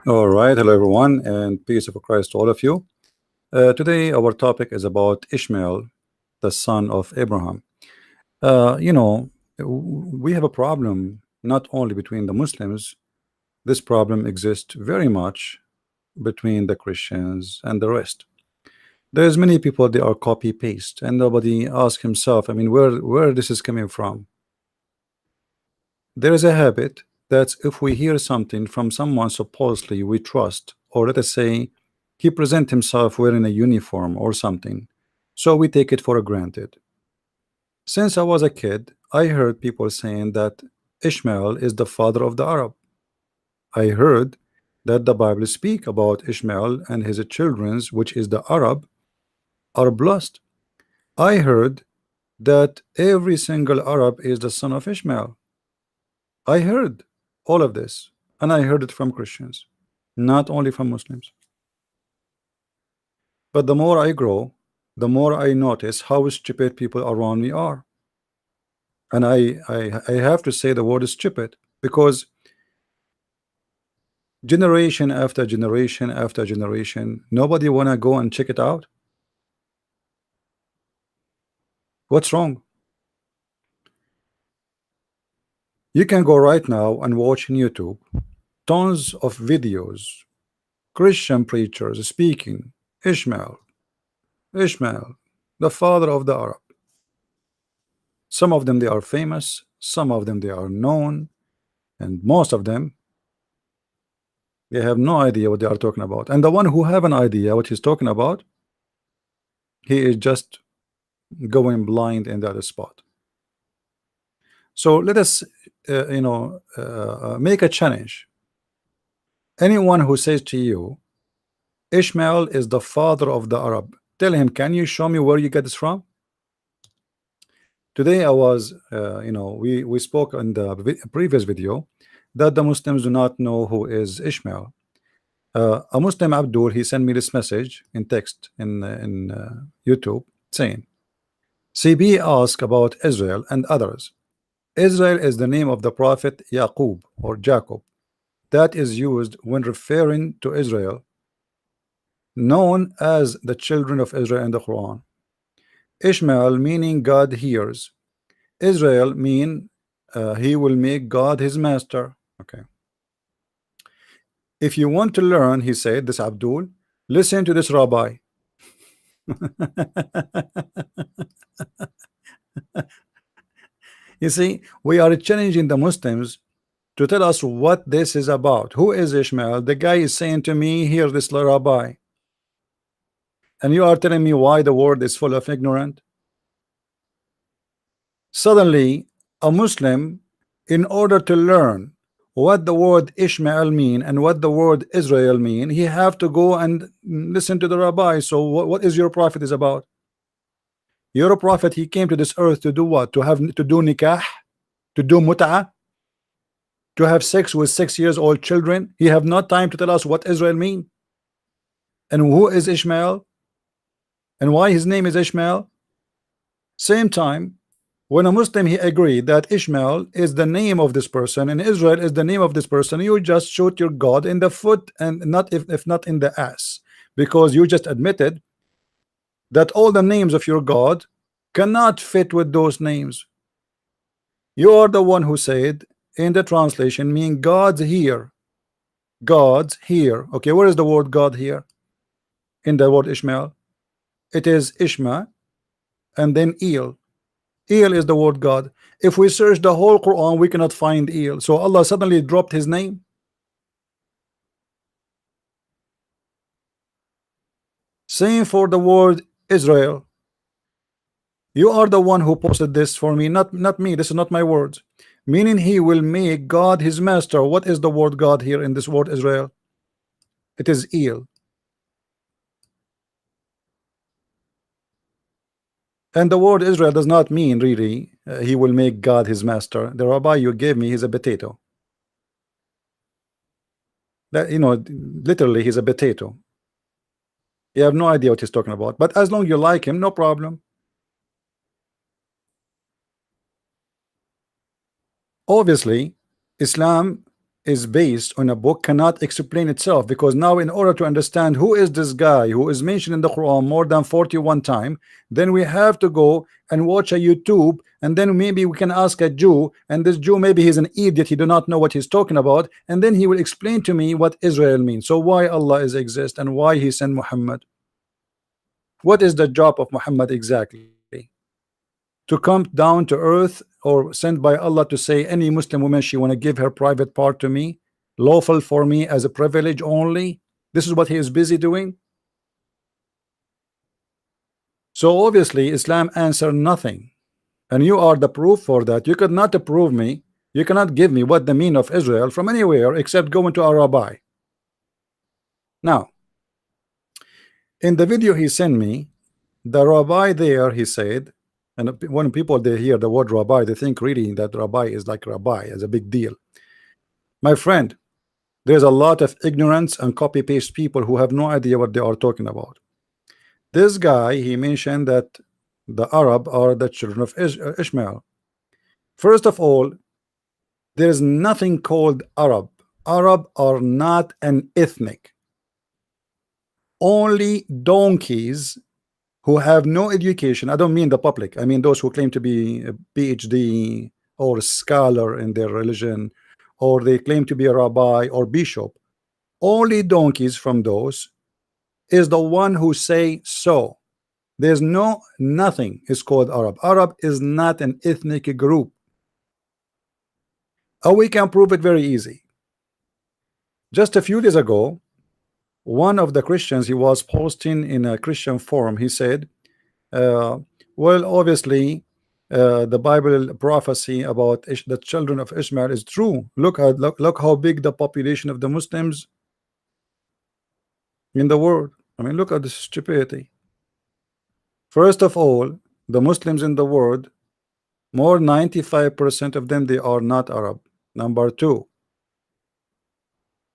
All right, hello everyone, and peace of Christ to all of you. Today, our topic is about Ishmael, the son of Abraham. We have a problem not only between the Muslims, this problem exists very much between the Christians and the rest. There's many people they are copy paste, and nobody asks himself, I mean, where this is coming from. There is a habit that if we hear something from someone supposedly we trust, or let us say he present himself wearing a uniform or something, so we take it for granted. Since I was a kid, I heard people saying that Ishmael is the father of the Arab. I heard that the Bible speak about Ishmael and his children's, which is the Arab, are blessed. I heard that every single Arab is the son of Ishmael. I heard all of this, and I heard it from Christians, not only from Muslims. But the more I grow, the more I notice how stupid people around me are. And I have to say the word is stupid because generation after generation after generation, nobody wanna go and check it out. What's wrong? You can go right now and watch on YouTube tons of videos, Christian preachers speaking Ishmael, the father of the Arab. Some of them they are famous, some of them they are known, and most of them they have no idea what they are talking about. And the one who have an idea what he's talking about, he is just going blind in the other spot. So let us, make a challenge. Anyone who says to you, Ishmael is the father of the Arab, tell him, can you show me where you get this from? Today I was, we spoke in the previous video that the Muslims do not know who is Ishmael. A Muslim Abdul, he sent me this message in text in YouTube saying, CB asked about Israel and others. Israel is the name of the prophet Yaqub or Jacob that is used when referring to Israel, known as the children of Israel in the Quran. Ishmael meaning God hears. Israel mean he will make God his master. Okay. If you want to learn, he said, this Abdul, listen to this rabbi. You see, we are challenging the Muslims to tell us what this is about. Who is Ishmael? The guy is saying to me, here, this rabbi. And you are telling me why the world is full of ignorant? Suddenly, a Muslim, in order to learn what the word Ishmael mean and what the word Israel mean, he have to go and listen to the rabbi. So what is your prophet is about? Your prophet, he came to this earth to do what? To do nikah, to do mut'ah, to have sex with 6 years old children. He have not time to tell us what Israel mean and who is Ishmael and why his name is Ishmael. Same time, when a Muslim he agreed that Ishmael is the name of this person and Israel is the name of this person, you just shoot your God in the foot and not if not in the ass, because you just admitted that all the names of your God cannot fit with those names. You are the one who said in the translation, mean God's here. God's here. Okay, where is the word God here? In the word Ishmael. It is Ishma and then El. El is the word God. If we search the whole Quran, we cannot find El. So Allah suddenly dropped his name. Same for the word Israel. You are the one who posted this for me, not me. This is not my words. Meaning he will make God his master. What is the word God here in this word Israel? It is El. And the word Israel does not mean really he will make God his master. The rabbi you gave me is a potato. That, literally he's a potato. You have no idea what he's talking about. But as long as you like him, no problem. Obviously, Islam is based on a book cannot explain itself, because now in order to understand who is this guy who is mentioned in the Quran more than 41 times, then we have to go and watch a YouTube, and then maybe we can ask a Jew, and this Jew, maybe he's an idiot, he do not know what he's talking about, and then he will explain to me what Israel means. So why Allah is exist and why he sent Muhammad? What is the job of Muhammad exactly? To come down to earth, or sent by Allah to say any Muslim woman she want to give her private part to me, lawful for me as a privilege only? This is what he is busy doing. So obviously Islam answered nothing, and you are the proof for that. You could not prove me, you cannot give me what the mean of Israel from anywhere except going to a rabbi. Now in the video he sent me, the rabbi there, he said, and when people they hear the word rabbi, they think really that rabbi is like rabbi as a big deal. My friend, there's a lot of ignorance and copy paste people who have no idea what they are talking about. This guy, he mentioned that the Arab are the children of Ishmael. First of all, there is nothing called Arab. Arab are not an ethnic. Only donkeys who have no education, I don't mean the public, I mean those who claim to be a PhD or a scholar in their religion, or they claim to be a rabbi or bishop, only donkeys from those is the one who say so. There's nothing is called Arab. Arab is not an ethnic group. We can prove it very easy. Just a few days ago, one of the Christians, he was posting in a Christian forum, he said, well, obviously the Bible prophecy about the children of Ishmael is true. Look how big the population of the Muslims in the world. I mean, look at the stupidity. First of all, the Muslims in the world, more 95% of them, they are not Arab. Number two,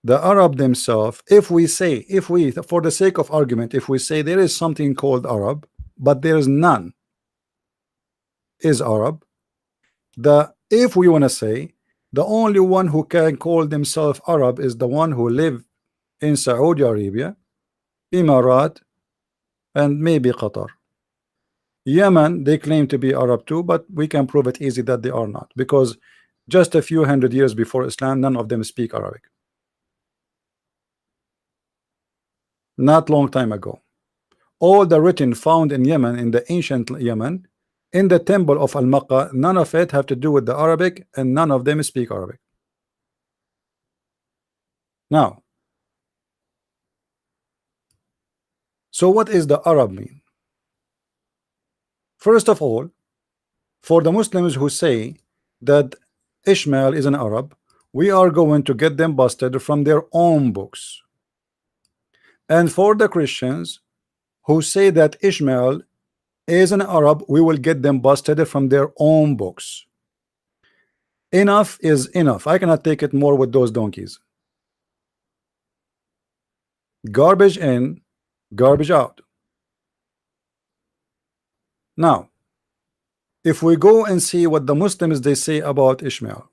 the Arab themselves, if we, for the sake of argument, if we say there is something called Arab, but there is none is Arab, if we want to say the only one who can call themselves Arab is the one who live in Saudi Arabia, Emirat, and maybe Qatar. Yemen, they claim to be Arab too, but we can prove it easy that they are not, because just a few hundred years before Islam, none of them speak Arabic. Not long time ago, all the written found in Yemen, in the ancient Yemen, in the temple of Al-Makkah, none of it have to do with the Arabic, and none of them speak Arabic. Now, so what is the Arab mean? First of all, for the Muslims who say that Ishmael is an Arab, we are going to get them busted from their own books. And for the Christians who say that Ishmael is an Arab, we will get them busted from their own books. Enough is enough. I cannot take it more with those donkeys. Garbage in, garbage out. Now, if we go and see what the Muslims they say about Ishmael,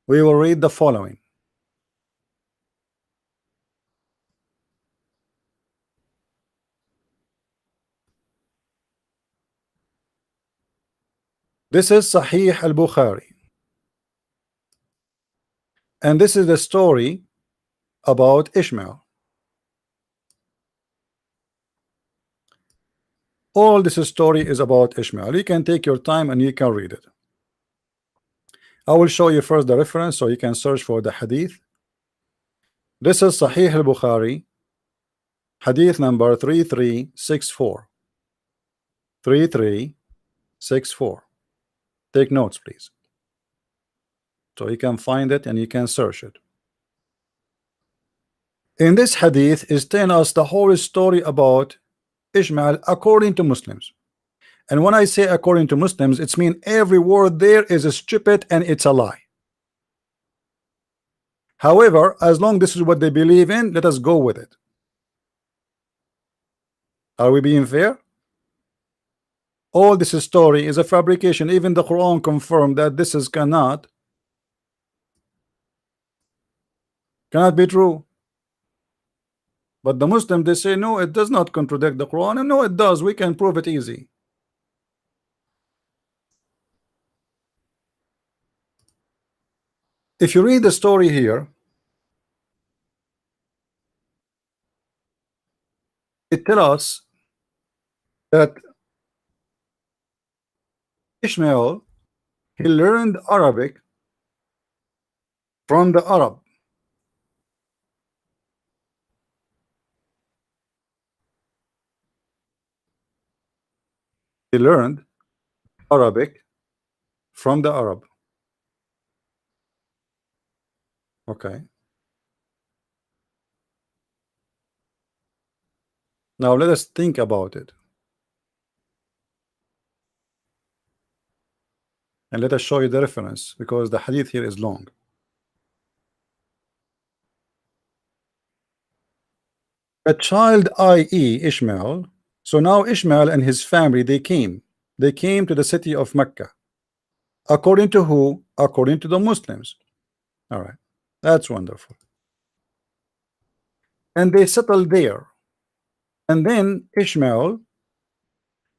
we will read the following. This is Sahih al-Bukhari, and this is the story about Ishmael. All this story is about Ishmael. You can take your time and you can read it. I will show you first the reference so you can search for the hadith. This is Sahih al-Bukhari, hadith number 3364. 3364. Take notes, please, so you can find it and you can search it. In this hadith is telling us the whole story about Ishmael according to Muslims. And when I say according to Muslims, it's mean every word there is stupid and it's a lie. However, as long this is what they believe in, let us go with it. Are we being fair? All this story is a fabrication. Even the Quran confirmed that this is cannot Cannot be true. But the Muslim, they say no, it does not contradict the Quran, and no, it does. We can prove it easy. If you read the story here, it tells us that Ishmael, he learned Arabic from the Arab. He learned Arabic from the Arab. Okay. Now let us think about it. And let us show you the reference, because the hadith here is long. A child, i.e. Ishmael. So now Ishmael and his family, they came. They came to the city of Mecca. According to who? According to the Muslims. All right. That's wonderful. And they settled there. And then Ishmael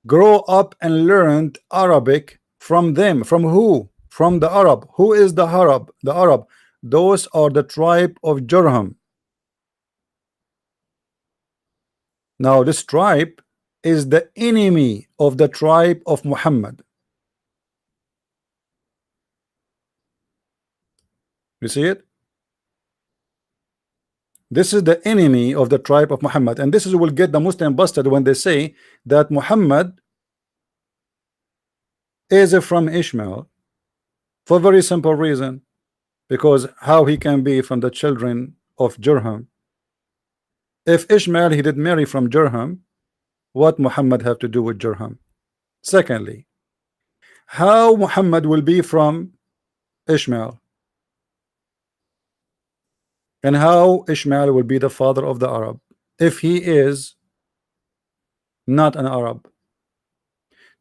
grow up and learned Arabic from them. From who? From the Arab. Who is the Arab? The Arab. Those are the tribe of Jurham. Now this tribe is the enemy of the tribe of Muhammad. You see it? This is the enemy of the tribe of Muhammad, and this is will get the Muslim busted when they say that Muhammad is from Ishmael, for a very simple reason, because how he can be from the children of Jurham? If Ishmael he did marry from Jurham, what Muhammad have to do with Jurham? Secondly, how Muhammad will be from Ishmael, and how Ishmael will be the father of the Arab if he is not an Arab?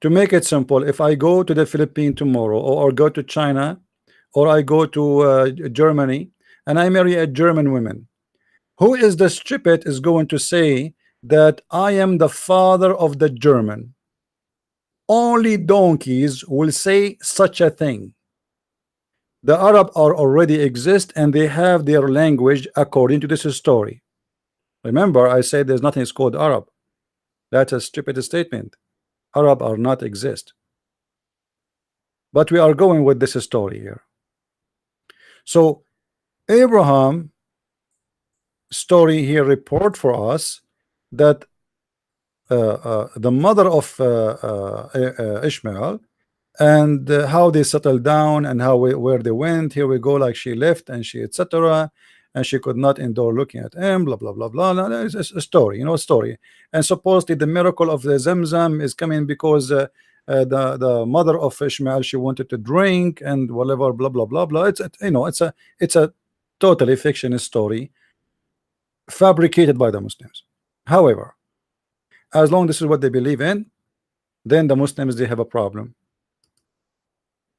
To make it simple, if I go to the Philippines tomorrow, or go to China, or I go to Germany, and I marry a German woman, who is the stupid is going to say that I am the father of the German? Only donkeys will say such a thing. The Arab are already exist, and they have their language according to this story. Remember, I said there's nothing is called Arab. That's a stupid statement. Arab are not exist. But we are going with this story here. So Abraham story here report for us that the mother of Ishmael, and how they settled down, and how where they went. Here we go, like she left and she etc. And she could not endure looking at him, blah blah blah blah. No, it's a story, you know, a story. And supposedly the miracle of the Zamzam is coming because the mother of Ishmael, she wanted to drink and whatever, blah blah blah blah. It's you know, it's a totally fictional story fabricated by the Muslims. However, as long as this is what they believe in, then the Muslims, they have a problem,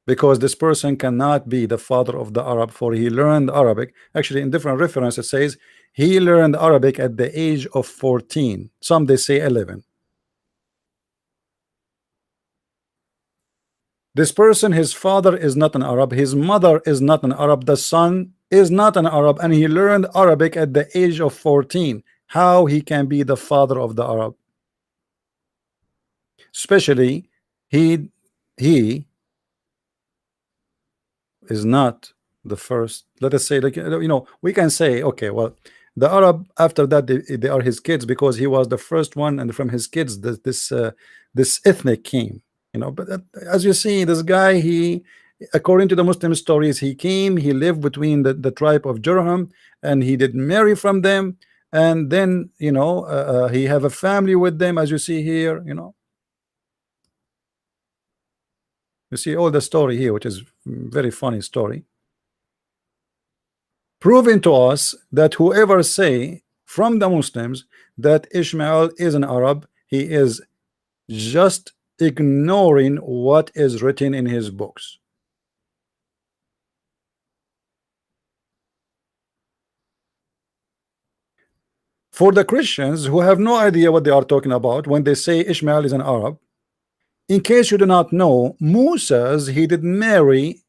because this person cannot be the father of the Arab, for he learned Arabic. Actually, in different reference it says he learned Arabic at the age of 14. Some they say 11. This person, his father is not an Arab, his mother is not an Arab, the son is not an Arab, and he learned Arabic at the age of 14. How he can be the father of the Arab? Especially he is not the first. Let us say, like, you know, we can say, okay, well, the Arab after that, they are his kids, because he was the first one, and from his kids this ethnic came, you know. But as you see, this guy, he, according to the Muslim stories, he came, he lived between the tribe of Jurham, and he did marry from them, and then, you know, he have a family with them, as you see here, you know. You see all the story here, which is very funny story, proving to us that whoever say from the Muslims that Ishmael is an Arab, he is just ignoring what is written in his books. For the Christians who have no idea what they are talking about when they say Ishmael is an Arab, in case you do not know, Moses, he did marry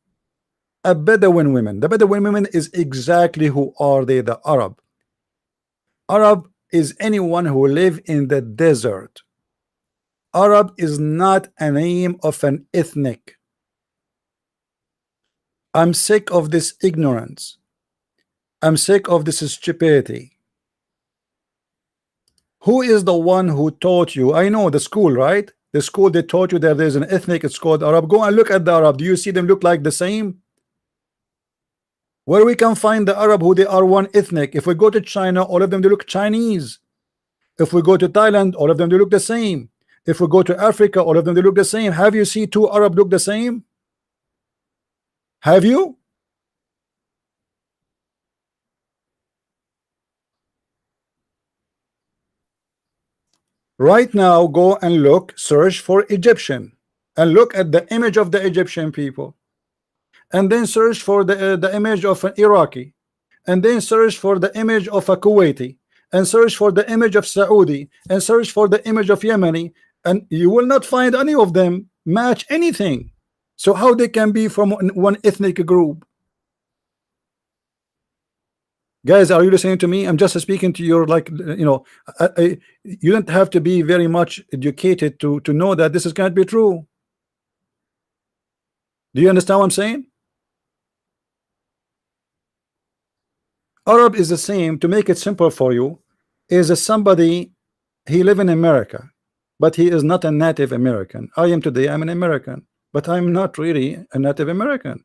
a Bedouin woman. The Bedouin women is exactly who are they? The Arab. Arab is anyone who live in the desert. Arab is not a name of an ethnic. I'm sick of this ignorance. I'm sick of this stupidity. Who is the one who taught you? I know the school, right? The school they taught you that there's an ethnic, it's called Arab. Go and look at the Arab. Do you see them look like the same? Where we can find the Arab who they are one ethnic? If we go to China, all of them they look Chinese. If we go to Thailand, all of them they look the same. If we go to Africa, all of them they look the same. Have you seen two Arab look the same? Have you? Right now, go and look, search for Egyptian, and look at the image of the Egyptian people, and then search for the image of an Iraqi, and then search for the image of a Kuwaiti, and search for the image of Saudi, and search for the image of Yemeni, and you will not find any of them match anything. So how they can be from one ethnic group? Guys, are you listening to me? I'm just speaking to your, like, you know, you don't have to be very much educated to know that this is can't be true. Do you understand what I'm saying? Arab is the same, to make it simple for you, is a somebody, he live in America, but he is not a native American. I am today, I'm an American, but I'm not really a native American.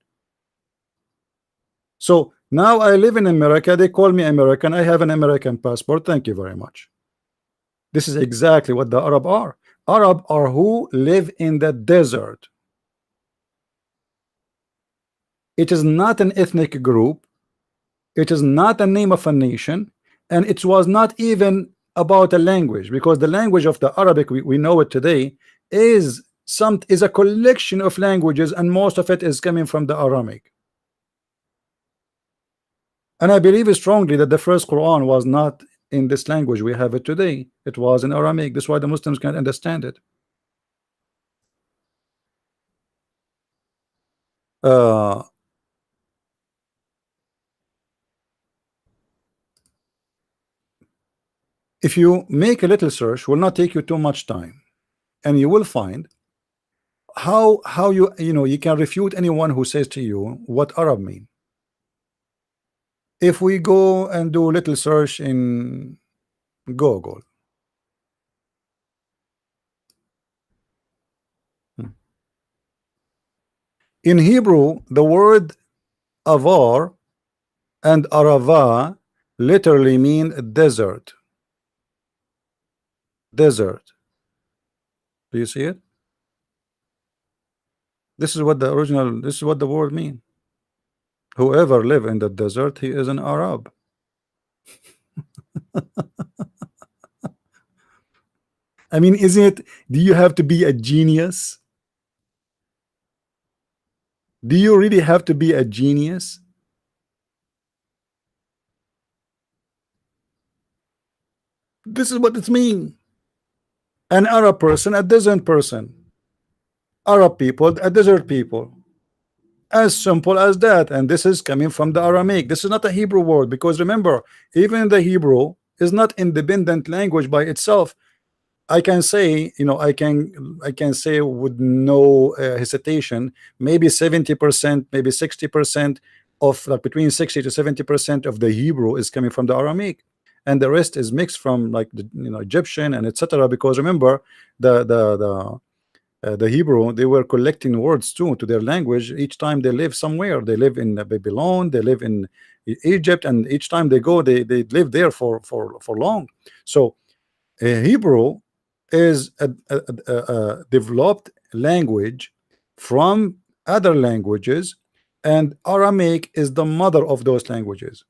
So now I live in America, they call me American, I have an American passport, thank you very much. This is exactly what the Arab are. Arab are who live in the desert. It is not an ethnic group, it is not a name of a nation, and it was not even about a language, because the language of the Arabic, we know it today, is a collection of languages, and most of it is coming from the Aramaic. And I believe strongly that the first Quran was not in this language we have it today. It was in Aramaic. That's why the Muslims can't understand it. If you make a little search, will not take you too much time, and you will find how you know you can refute anyone who says to you what Arab mean. If we go and do a little search in Google, in Hebrew, the word avar and arava literally mean desert. Desert. Do you see it? This is what the original, this is what the word mean. Whoever live in the desert, he is an Arab. I mean, isn't it? Do you have to be a genius? Do you really have to be a genius? This is what it means. An Arab person, a desert person. Arab people, a desert people. As simple as that. And this is coming from the Aramaic. This is not a Hebrew word, because remember, even the Hebrew is not independent language by itself. I can say, you know, I can say with no hesitation, maybe 70%, maybe 60% of, like, between 60 to 70% of the Hebrew is coming from the Aramaic, and the rest is mixed from, like, the, you know, Egyptian and etc. Because remember, the Hebrew, they were collecting words too to their language each time they live somewhere. They live in Babylon, they live in Egypt, and each time they go, they live there for long. So Hebrew is a developed language from other languages, and Aramaic is the mother of those languages.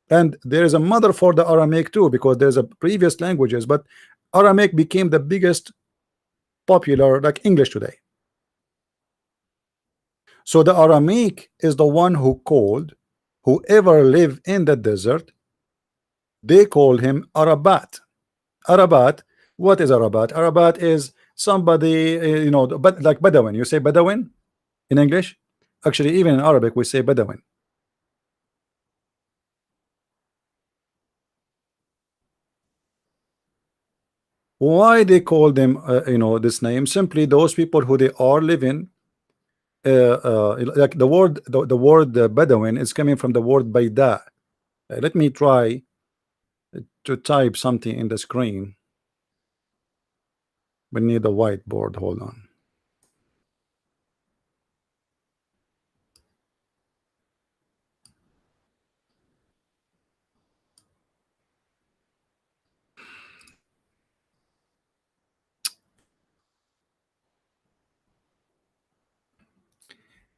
And there is a mother for the Aramaic too, because there's a previous languages, but Aramaic became the biggest popular, like English today. So the Aramaic is the one who called whoever live in the desert They called him Arabat. Arabat. What is Arabat? Arabat is somebody, but like Bedouin. You say Bedouin in English. Actually, even in Arabic, we say Bedouin. Why they call them, this name? Simply those people who they are living. Like the word Bedouin is coming from the word Baida. Let me try to type something in the screen. We need a whiteboard. Hold on.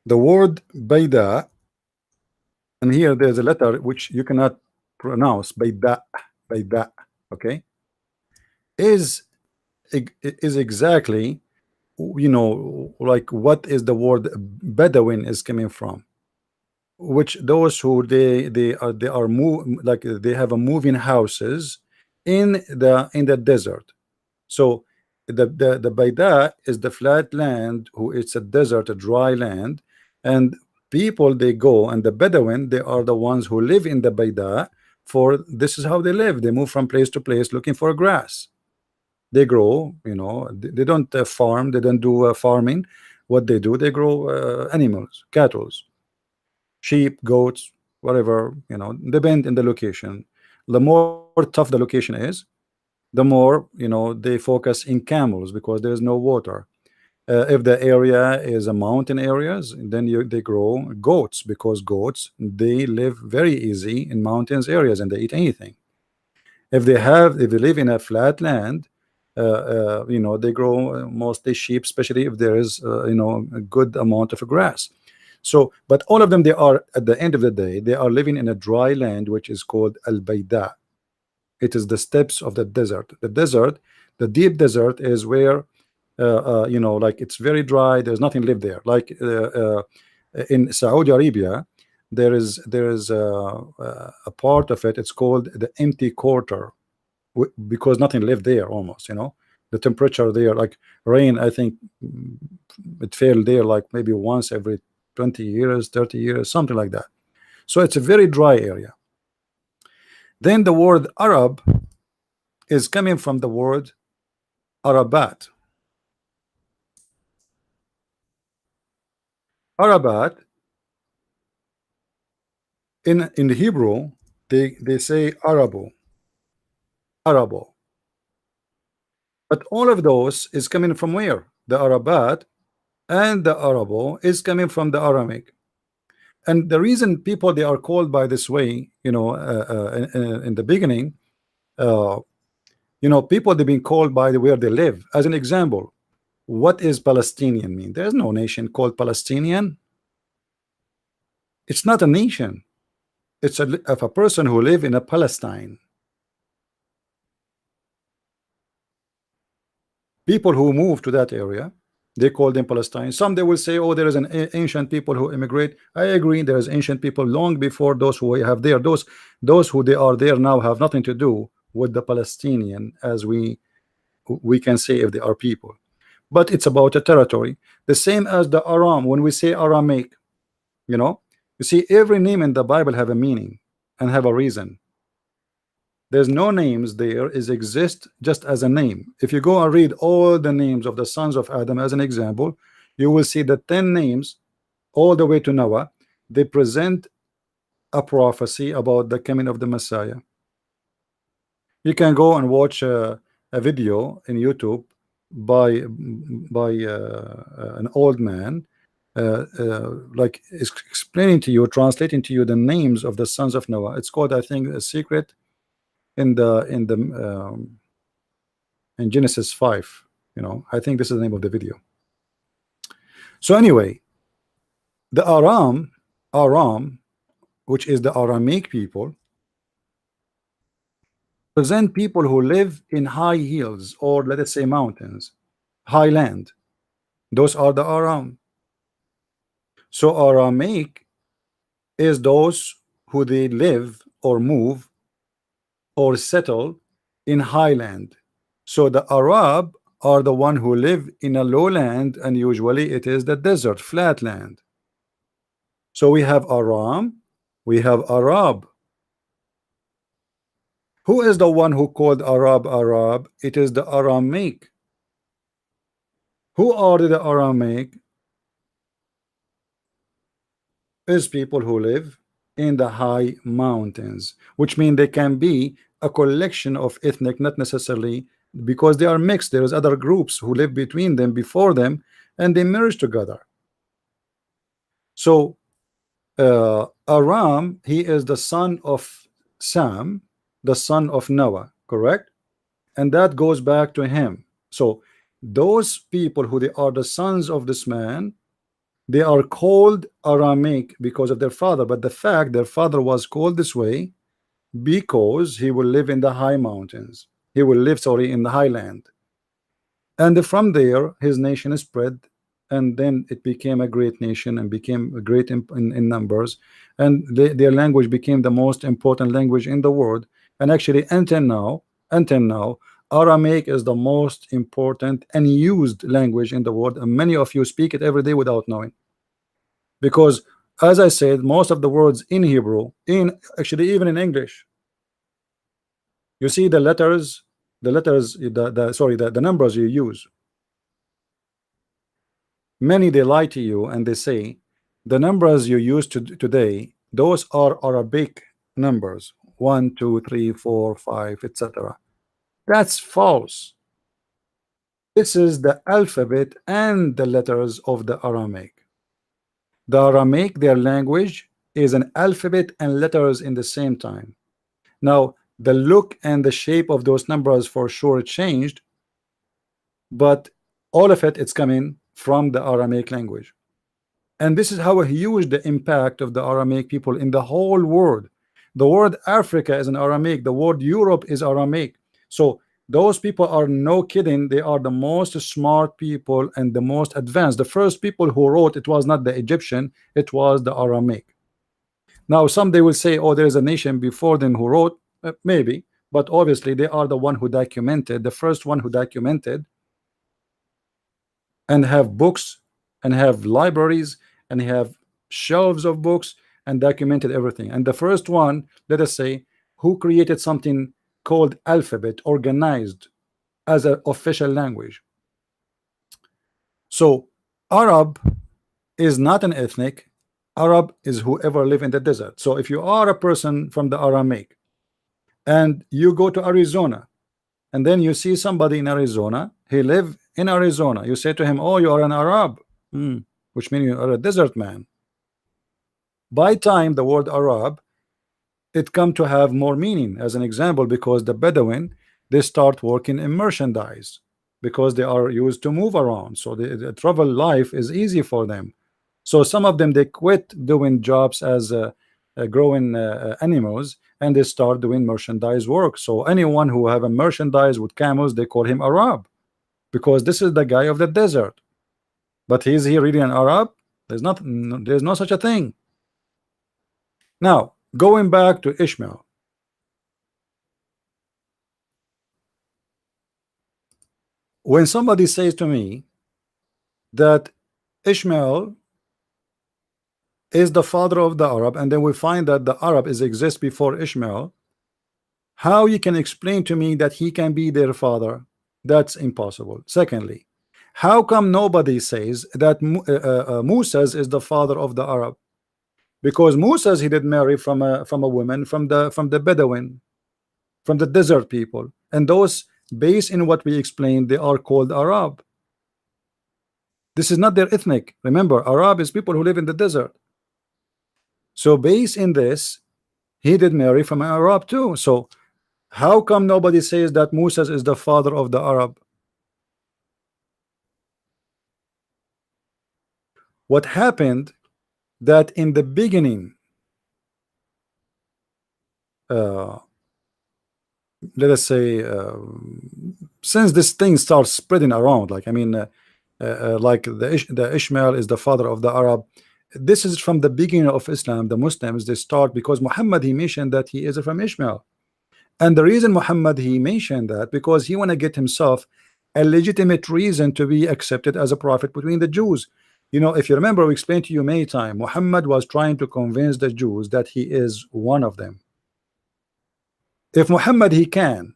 The word Baida, and here there's a letter which you cannot pronounce. Baida, Baida. Okay, is is exactly, like what is the word Bedouin is coming from, which those who they are move, like they have a moving houses in the desert. So the Baida is the flat land, who it's a desert, a dry land, and people they go, and the Bedouin, they are the ones who live in the Baida. For this is how they live. They move from place to place looking for grass. They grow, they don't farm, they don't do farming. What they do, they grow animals, cattle, sheep, goats, whatever, depend in the location. The more tough the location is, the more they focus in camels, because there's no water. If the area is a mountain areas, then they grow goats, because goats, they live very easy in mountains areas and they eat anything. If they live in a flat land, they grow mostly sheep, especially if there is a good amount of grass. So, but all of them, they are, at the end of the day, they are living in a dry land which is called al Baida. It is the steppes of the desert. The desert, the deep desert, is where like it's very dry. There's nothing live there. Like in Saudi Arabia, there is a part of it. It's called the empty quarter, because nothing lived there almost. The temperature there, like rain, I think it fell there like maybe once every 20 years, 30 years, something like that. So it's a very dry area. Then the word Arab is coming from the word Arabat. Arabat in the Hebrew, they say Arabo, Arabo. But all of those is coming from where? The Arabat and the Arabo is coming from the Aramaic. And the reason people they are called by this way, in the beginning, uh, people they've been called by the where they live. As an example, what is Palestinian mean? There's no nation called Palestinian. It's not a nation. It's of a person who live in a Palestine. People who move to that area, they call them Palestine. Some they will say, oh, there is an ancient people who immigrate. I agree, there is ancient people long before those who we have there. Those who they are there now have nothing to do with the Palestinian, as we can say, if they are people. But it's about a territory. The same as the Aram. When we say Aramaic, you see, every name in the Bible have a meaning and have a reason. There's no names there, is exist just as a name. If you go and read all the names of the sons of Adam as an example, you will see the 10 names all the way to Noah. They present a prophecy about the coming of the Messiah. You can go and watch a video in YouTube by an old man, like explaining to you, translating to you the names of the sons of Noah. It's called, I think, A Secret in Genesis 5. I think this is the name of the video. So anyway, the Aram, which is the Aramaic people, present people who live in high hills, or let us say mountains, high land. Those are the Aram. So Aramaic is those who they live or move or settle in highland. So the Arab are the one who live in a lowland, and usually it is the desert, flat land. So we have Aram, we have Arab. Who is the one who called Arab Arab? It is the Aramaic. Who are the Aramaic? Is people who live in the high mountains, which mean they can be a collection of ethnic, not necessarily because they are mixed. There is other groups who live between them, before them, and they merge together. So Aram, he is the son of Sam, the son of Noah, correct? And that goes back to him. So those people who they are the sons of this man, they are called Aramaic because of their father, but the fact their father was called this way because he will live in the high mountains. He will live, sorry, in the highland. And from there, his nation is spread, and then it became a great nation and became great in numbers. And their language became the most important language in the world. And actually, until now, Aramaic is the most important and used language in the world. And many of you speak it every day without knowing. Because, as I said, most of the words in Hebrew, in actually even in English, you see the letters, the numbers you use. Many they lie to you and they say the numbers you use today, those are Arabic numbers, 1, 2, 3, 4, 5, etc. That's false. This is the alphabet and the letters of the Aramaic. The Aramaic, their language, is an alphabet and letters in the same time. Now, the look and the shape of those numbers for sure changed, but all of it's coming from the Aramaic language. And this is how huge the impact of the Aramaic people in the whole world. The word Africa is an Aramaic, the word Europe is Aramaic. So those people are no kidding, they are the most smart people and the most advanced. The first people who wrote, it was not the Egyptian, it was the Aramaic. Now someday will say, oh, there is a nation before them who wrote. Maybe, but obviously they are the one who documented, the first one who documented, and have books and have libraries and have shelves of books and documented everything. And the first one, let us say, who created something called alphabet, organized as an official language. So Arab is not an ethnic. Arab is whoever live in the desert. So if you are a person from the Aramaic and you go to Arizona and then you see somebody in Arizona, he live in Arizona, you say to him, oh, you are an Arab, which means you are a desert man. By time the word Arab, it come to have more meaning. As an example, because the Bedouin, they start working in merchandise because they are used to move around, so the travel life is easy for them. So some of them, they quit doing jobs as growing animals, and they start doing merchandise work. So anyone who have a merchandise with camels, they call him Arab, because this is the guy of the desert. But is he really an Arab? There's no such a thing. Now going back to Ishmael, when somebody says to me that Ishmael is the father of the Arab, and then we find that the Arab exists before Ishmael, how you can explain to me that he can be their father? That's impossible. Secondly, how come nobody says that Moses is the father of the Arab? Because Moses, he did marry from a woman from the Bedouin, from the desert people, and those, based in what we explained, they are called Arab. This is not their ethnic. Remember, Arab is people who live in the desert. So based in this, he did marry from an Arab too. So how come nobody says that Moses is the father of the Arab? What happened that in the beginning, let us say, since this thing starts spreading around, like, I mean, like the Ishmael is the father of the Arab. This is from the beginning of Islam. The Muslims, they start, because Muhammad, he mentioned that he is from Ishmael, And the reason Muhammad he mentioned that because he want to get himself a legitimate reason to be accepted as a prophet between the Jews. You know, if you remember, we explained to you many times, Muhammad was trying to convince the Jews that he is one of them. If Muhammad he can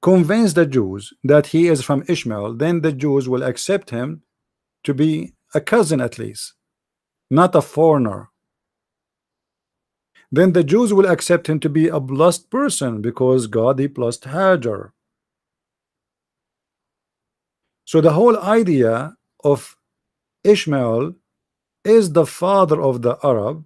convince the Jews that he is from Ishmael, then the Jews will accept him to be a cousin at least, not a foreigner. Then the Jews will accept him to be a blessed person because God he blessed Hajar. So the whole idea of Ishmael is the father of the Arab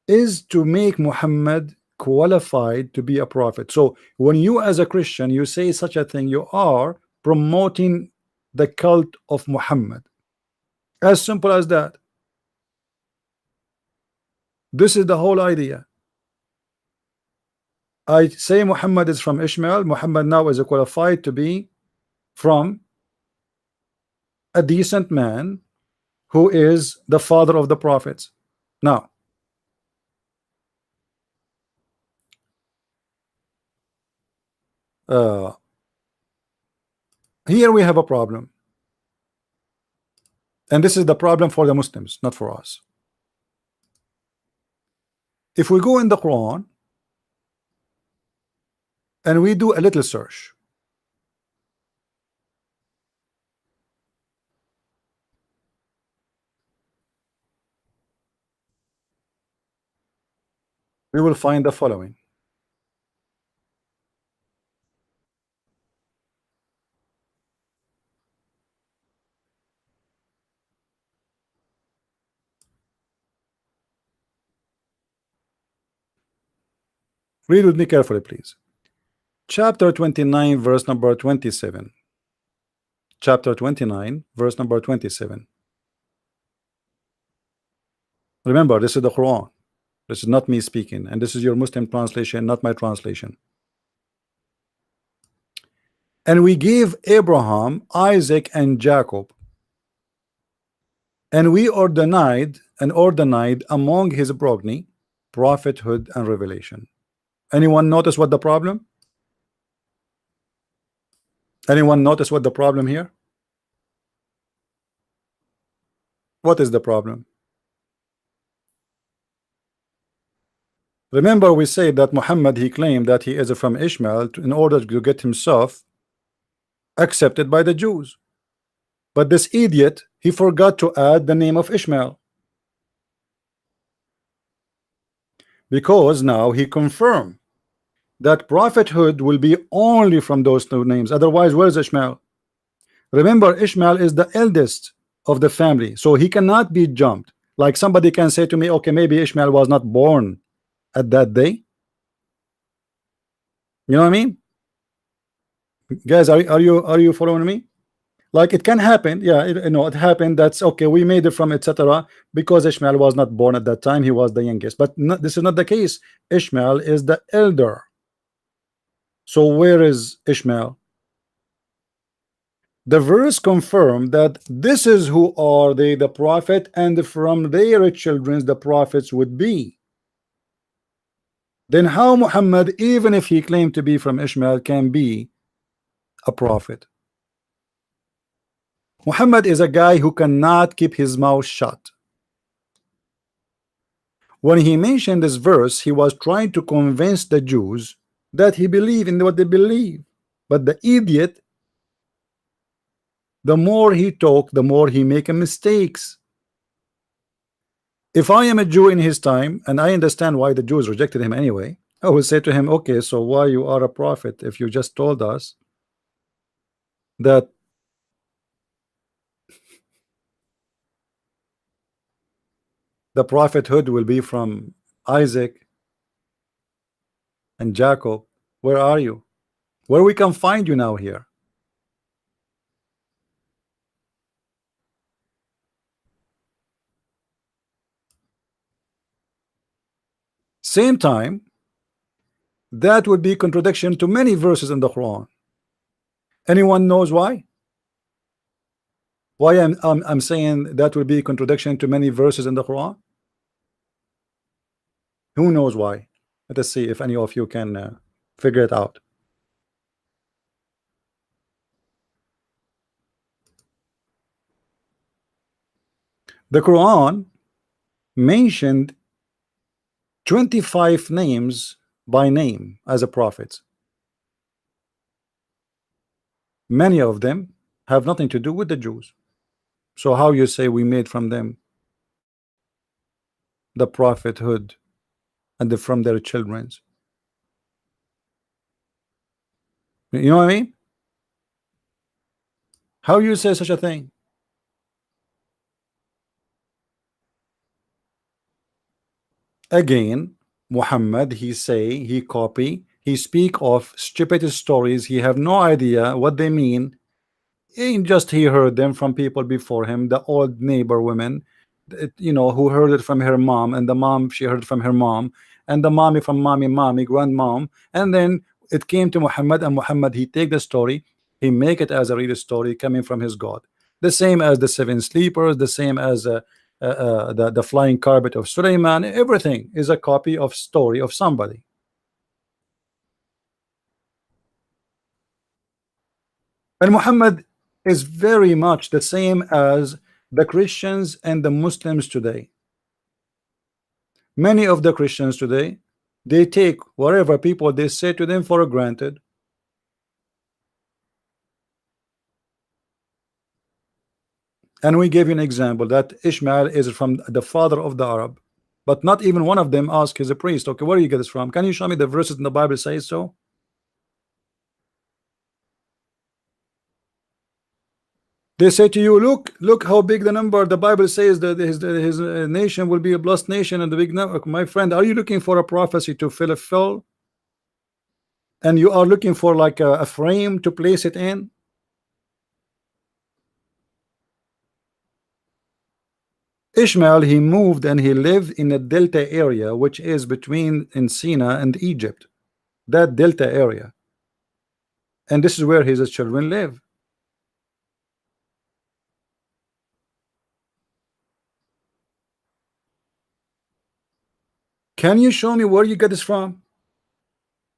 is to make Muhammad qualified to be a prophet. So when you as a Christian you say such a thing, you are promoting the cult of Muhammad. As simple as that. This is the whole idea. I say Muhammad is from Ishmael. Muhammad now is qualified to be from a decent man who is the father of the prophets. Now here we have a problem, and this is the problem for the Muslims, not for us. If we go in the Quran and we do a little search, we will find the following. Read with me carefully, please. Chapter 29, verse number 27. Chapter 29, verse number 27. Remember, this is the Quran. This is not me speaking, and this is your Muslim translation, not my translation. And we gave Abraham, Isaac, and Jacob, and we ordained among his progeny prophethood and revelation. Anyone notice what the problem? Anyone notice what the problem here? What is the problem? Remember, we say that Muhammad he claimed that he is from Ishmael in order to get himself accepted by the Jews. But this idiot, he forgot to add the name of Ishmael, because now he confirmed that prophethood will be only from those two names. Otherwise, where's Ishmael? Remember, Ishmael is the eldest of the family, so he cannot be jumped. Like somebody can say to me, okay, maybe Ishmael was not born at that day. You know what I mean? Guys, are you following me? Like it can happen, yeah, it happened. That's okay. We made it from etc. because Ishmael was not born at that time. He was the youngest, but this is not the case. Ishmael is the elder. So where is Ishmael? The verse confirmed that this is who are they, the prophet, and from their children the prophets would be. Then how Muhammad, even if he claimed to be from Ishmael, can be a prophet? Muhammad is a guy who cannot keep his mouth shut. When he mentioned this verse, he was trying to convince the Jews that he believed in what they believe. But the idiot, the more he talk, the more he make mistakes. If I am a Jew in his time, and I understand why the Jews rejected him anyway, I will say to him, okay, so why you are a prophet if you just told us that the prophethood will be from Isaac and Jacob? Where are you? Where we can find you now here? Same time, that would be contradiction to many verses in the Quran. Anyone knows why? Why I'm saying that would be contradiction to many verses in the Quran? Who knows why? Let us see if any of you can figure it out. The Quran mentioned 25 names by name as a prophet. Many of them have nothing to do with the Jews. So how you say we made from them the prophethood and from their children's? You know what I mean? How you say such a thing? Again, Muhammad, he say, he copy, he speak of stupid stories. He have no idea what they mean. Ain't just he heard them from people before him, the old neighbor women, you know, who heard it from her mom, and the mom, she heard it from her mom, and the mommy from mommy, grandmom, and then it came to Muhammad, and Muhammad, he take the story, he make it as a real story coming from his God. The same as the seven sleepers, the same as the flying carpet of Suleiman. Everything is a copy of story of somebody. And Muhammad is very much the same as the Christians and the Muslims today. Many of the Christians today, they take whatever people they say to them for granted. And we gave you an example that Ishmael is from the father of the Arab, but not even one of them asked his priest, okay, where do you get this from? Can you show me the verses in the Bible say so? They say to you, look how big the number. The Bible says that his nation will be a blessed nation, and the big number. My friend, are you looking for a prophecy to fulfill? And you are looking for like a frame to place it in? Ishmael, he moved and he lived in a delta area, which is between in Sinai and Egypt, that delta area. And this is where his children live. Can you show me where you get this from?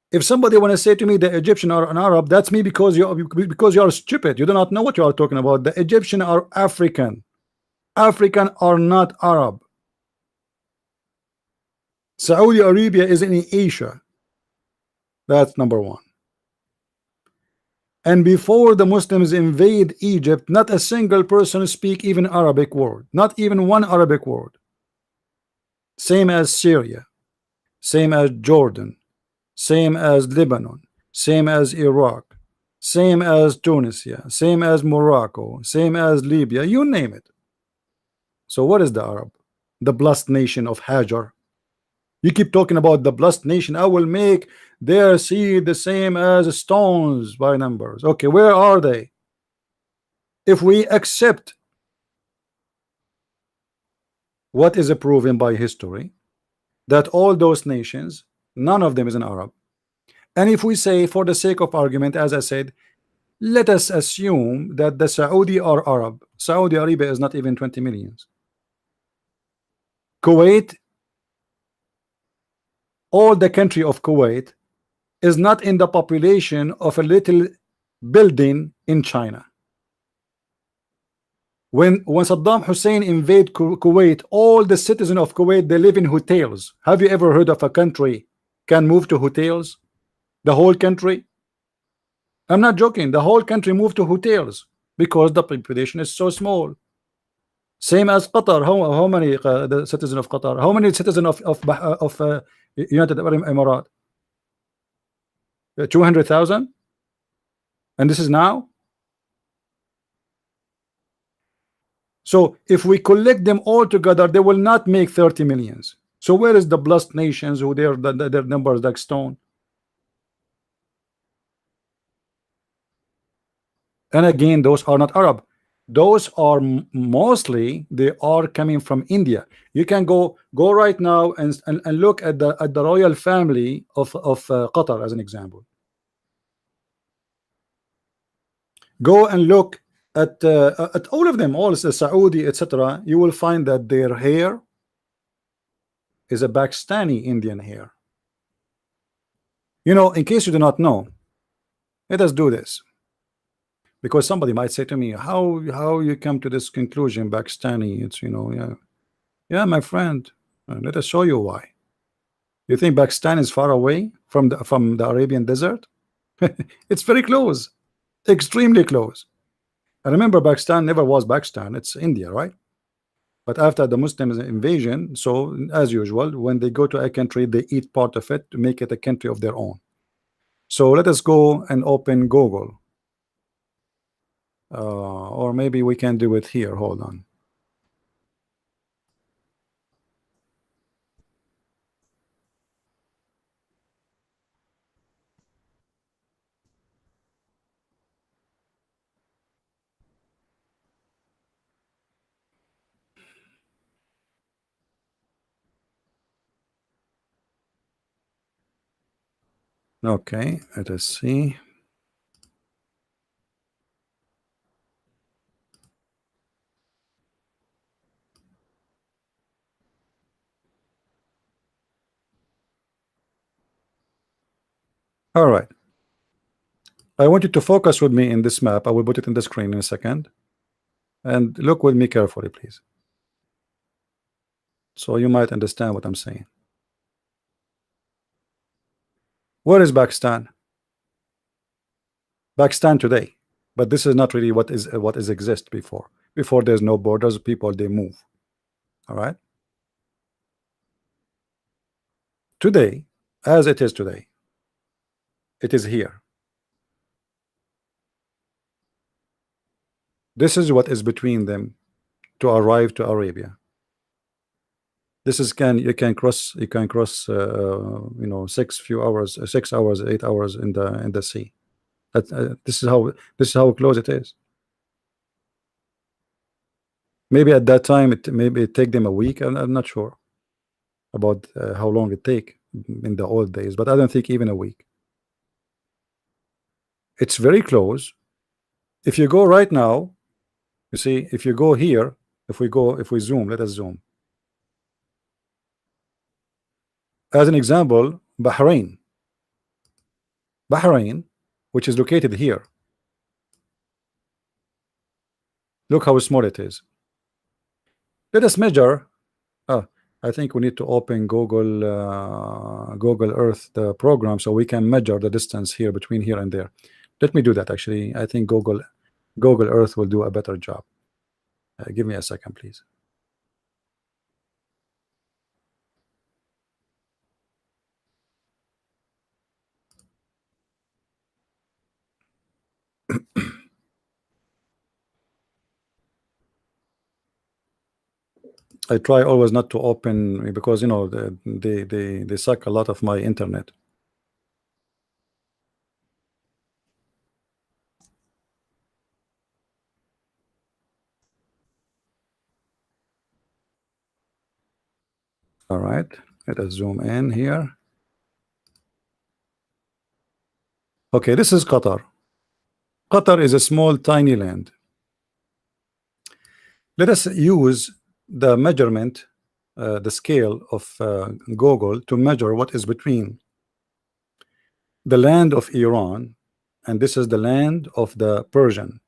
If somebody want to say to me the Egyptian are an Arab, that's me because you are stupid. You do not know what you are talking about. The Egyptian are African. African are not Arab. Saudi Arabia is in Asia. That's number one. And before the Muslims invade Egypt, not a single person speak even Arabic word. Not even one Arabic word. Same as Syria. Same as Jordan. Same as Lebanon. Same as Iraq. Same as Tunisia. Same as Morocco. Same as Libya. You name it. So what is the Arab? The blessed nation of Hajar. You keep talking about the blessed nation. I will make their seed the same as stones by numbers. Okay, where are they? If we accept what is proven by history, that all those nations, none of them is an Arab. And if we say, for the sake of argument, as I said, let us assume that the Saudi are Arab. Saudi Arabia is not even 20 millions. Kuwait, all the country of Kuwait is not in the population of a little building in China. When Saddam Hussein invade Kuwait, all the citizens of Kuwait, they live in hotels. Have you ever heard of a country can move to hotels? The whole country? I'm not joking. The whole country moved to hotels because the population is so small. Same as Qatar. How many the citizens of Qatar? How many citizens of United Arab Emirates? 200,000. And this is now. So if we collect them all together, they will not make 30 millions. So where is the blessed nations who their numbers like stone? And again, those are not Arab. Those are mostly, they are coming from India. You can go right now and look at the royal family of Qatar as an example. Go and look at all of them, all the Saudi, etc. You will find that their hair is a Pakistani Indian here. You know, in case you do not know, let us do this, because somebody might say to me, how you come to this conclusion, Pakistani? It's, you know, yeah, my friend. Let us show you why. You think Pakistan is far away from the Arabian desert? It's very close, extremely close. I remember Pakistan never was Pakistan, it's India, right? But after the Muslim invasion, so as usual, when they go to a country, they eat part of it to make it a country of their own. So let us go and open Google, or maybe we can do it here. Hold on. Okay, let us see. All right. I want you to focus with me in this map. I will put it in the screen in a second. And look with me carefully, please. So you might understand what I'm saying. Where is Pakistan? Pakistan today. But this is not really what is exist before. Before there's no borders, people they move. All right. Today, as it is today, it is here. This is what is between them to arrive to Arabia. This is you can cross you know 6 hours 8 hours in the sea. This is how close it is. Maybe at that time maybe it take them a week. I'm not sure about how long it take in the old days, but I don't think even a week. It's very close. If you go right now, you see, if you go here, if we zoom, let us zoom. As an example, Bahrain, which is located here. Look how small it is. Let us measure. I think we need to open Google Earth, the program, so we can measure the distance here between here and there. Let me do that. Actually, I think Google Earth will do a better job. Give me a second, please. I try always not to open, because you know they suck a lot of my internet. All right, let us zoom in here. Okay, this is Qatar. Qatar is a small tiny land. Let us use the measurement, the scale of Google to measure what is between the land of Iran, and this is the land of the Persian,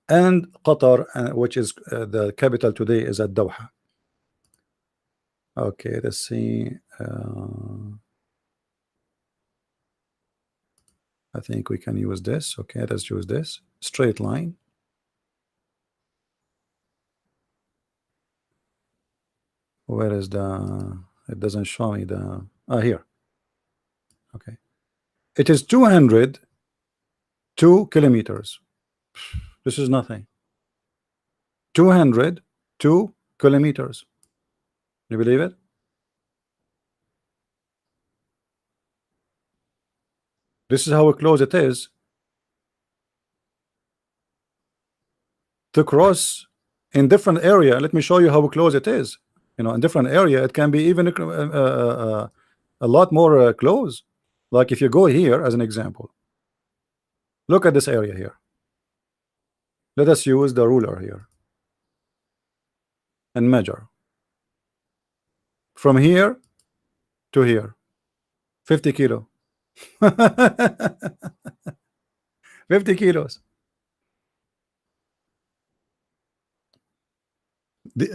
and Qatar, which is the capital today is at Doha. Okay, let's see. I think we can use this. Okay, let's use this straight line. Where is the? It doesn't show me the. Here. Okay, it is 202 kilometers. This is nothing. 202 kilometers. You believe it? This is how close it is to cross in different area. Let me show you how close it is. You know, in different area, it can be even a lot more close. Like if you go here as an example, look at this area here. Let us use the ruler here and measure. from here to here, 50 kilo. 50 kilos.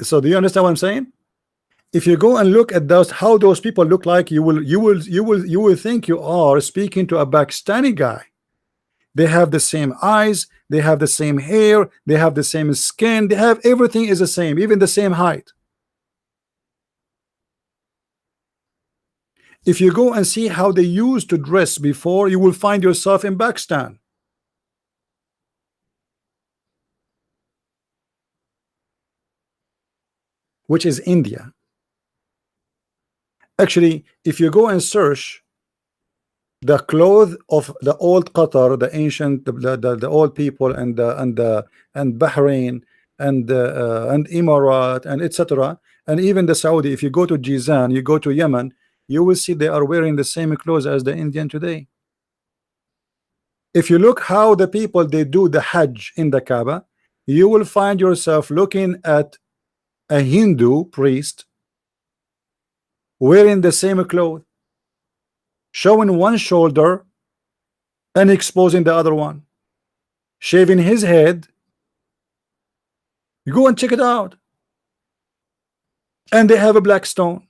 So do you understand what I'm saying? If you go and look at those, how those people look like, you will think you are speaking to a Pakistani guy. They have the same eyes, they have the same hair, they have the same skin, they have everything is the same, even the same height. If you go and see how they used to dress before, you will find yourself in Pakistan. Which is India. Actually, if you go and search the clothes of the old Qatar, the ancient, the old people, and Bahrain and Emirat and etc., and even the Saudi. If you go to Jizan, you go to Yemen, you will see they are wearing the same clothes as the Indian today. If you look how the people they do the Hajj in the Kaaba, you will find yourself looking at a Hindu priest wearing the same clothes, showing one shoulder and exposing the other one, shaving his head. You go and check it out. And they have a black stone.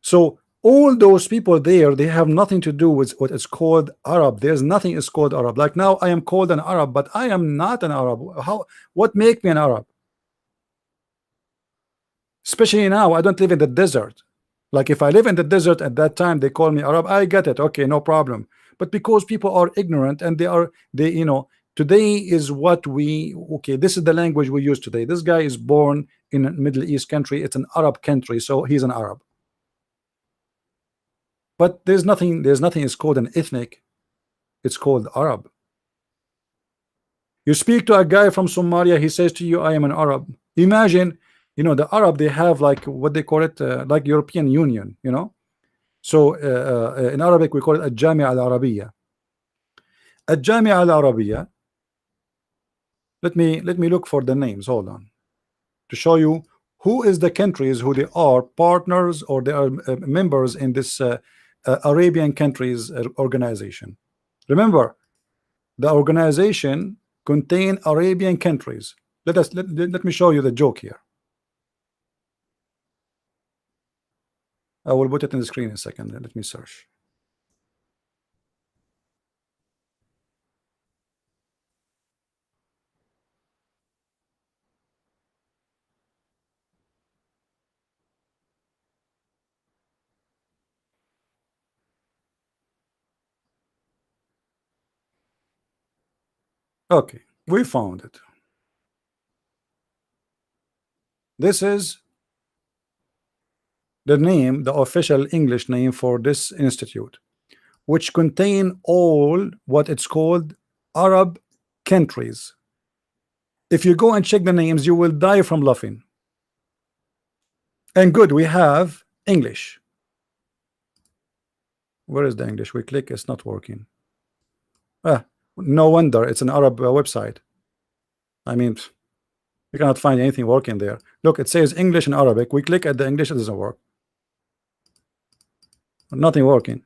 So all those people there, they have nothing to do with what is called Arab. There's nothing is called Arab. Like now I am called an Arab, but I am not an Arab. What make me an Arab? Especially now, I don't live in the desert. Like if I live in the desert at that time, they call me Arab, I get it, okay, no problem. But because people are ignorant and they you know, today is what we, okay, this is the language we use today. This guy is born in a Middle East country, it's an Arab country, so he's an Arab. But there's nothing is called an ethnic, it's called Arab. You speak to a guy from Somalia, he says to you, I am an Arab. Imagine, you know, the Arab, they have like what they call it, like European Union, you know. So in Arabic we call it الجامعة العربية. الجامعة العربية. Let me look for the names. Hold on, to show you who is the countries who they are partners or they are members in this Arabian countries organization. Remember, the organization contain Arabian countries. Let me show you the joke here. I will put it in the screen in a second. Let me search. Okay, we found it. This is the name, the official English name for this institute, which contain all what it's called Arab countries. If you go and check the names, you will die from laughing. And good, we have English. Where is the English? We click, it's not working. No wonder, it's an Arab website. I mean, you cannot find anything working there. Look, it says English and Arabic. We click at the English, it doesn't work. Nothing working.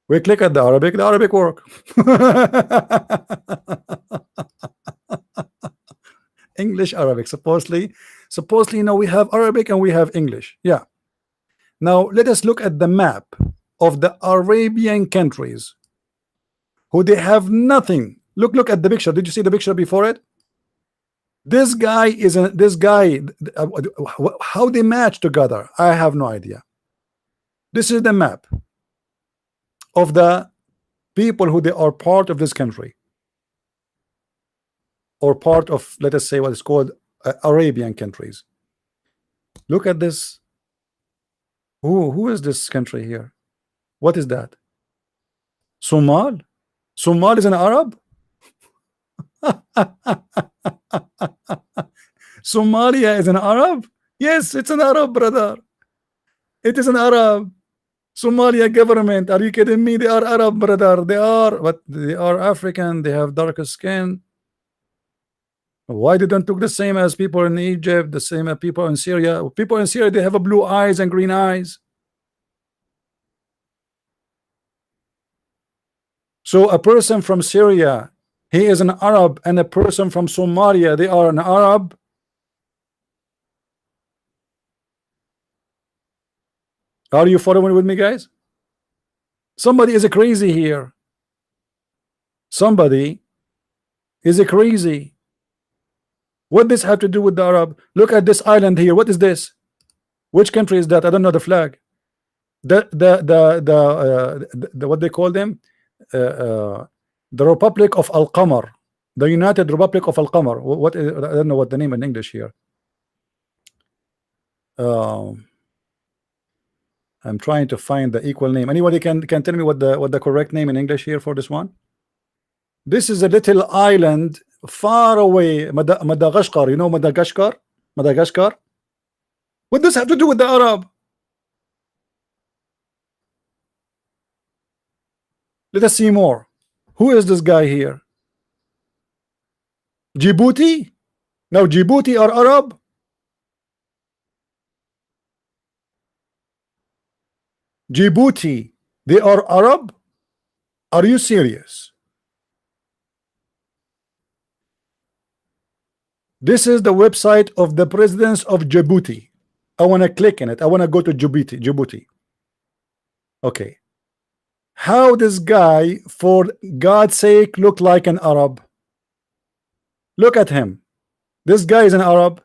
We click at the Arabic work. English, Arabic. Supposedly, you know, we have Arabic and we have English. Yeah. Now let us look at the map of the Arabian countries who they have nothing. Look at the picture. Did you see the picture before it? This guy is this guy. How they match together, I have no idea. This is the map of the people who they are part of this country, or part of, let us say, what is called Arabian countries. Look at this. Who is this country here? What is that? Somal? Somal is an Arab? Somalia is an Arab? Yes, it's an Arab, brother. It is an Arab. Somalia government. Are you kidding me? They are Arab, brother. They are, but they are African. They have darker skin. Why they don't look the same as people in Egypt, the same as people in Syria? People in Syria, they have a blue eyes and green eyes. So a person from Syria, he is an Arab, and a person from Somalia, they are an Arab. Are you following with me, guys? Somebody is crazy here. Somebody is crazy. What does this have to do with the Arab? Look at this island here. What is this? Which country is that? I don't know the flag. The what they call them? The Republic of Al Qamar, the United Republic of Al Qamar. What is, I don't know what the name in English here. I'm trying to find the equal name. Anybody can tell me what the correct name in English here for this one? This is a little island far away, Madagascar. You know Madagascar? Madagascar. What does have to do with the Arab? Let us see more. Who is this guy here? Djibouti? Now Djibouti are Arab? Djibouti, they are Arab? Are you serious? This is the website of the presidents of Djibouti. I want to click in it. I want to go to Djibouti. Okay. How this guy, for God's sake, look like an Arab? Look at him. This guy is an Arab.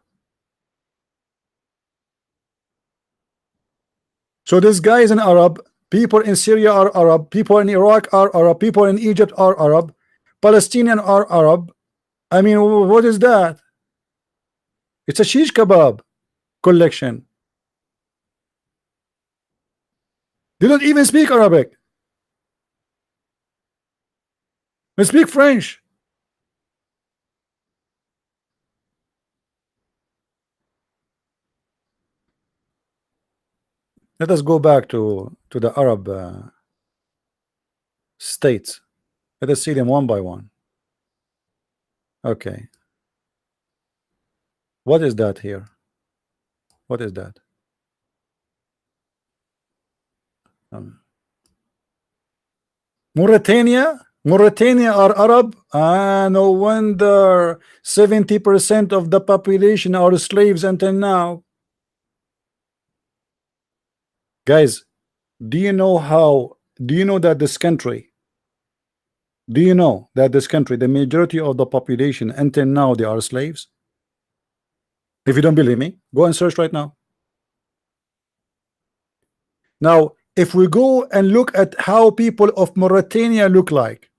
So this guy is an Arab. People in Syria are Arab. People in Iraq are Arab. People in Egypt are Arab. Palestinians are Arab. I mean, what is that? It's a shish kebab collection. They don't even speak Arabic. They speak French. Let us go back to the Arab states. Let us see them one by one. Okay. What is that here? What is that? Mauritania? Mauritania are Arab? Ah, no wonder 70% of the population are slaves until now. Guys, do you know that this country, the majority of the population until now, they are slaves? If you don't believe me, go and search right now. Now, if we go and look at how people of Mauritania look like,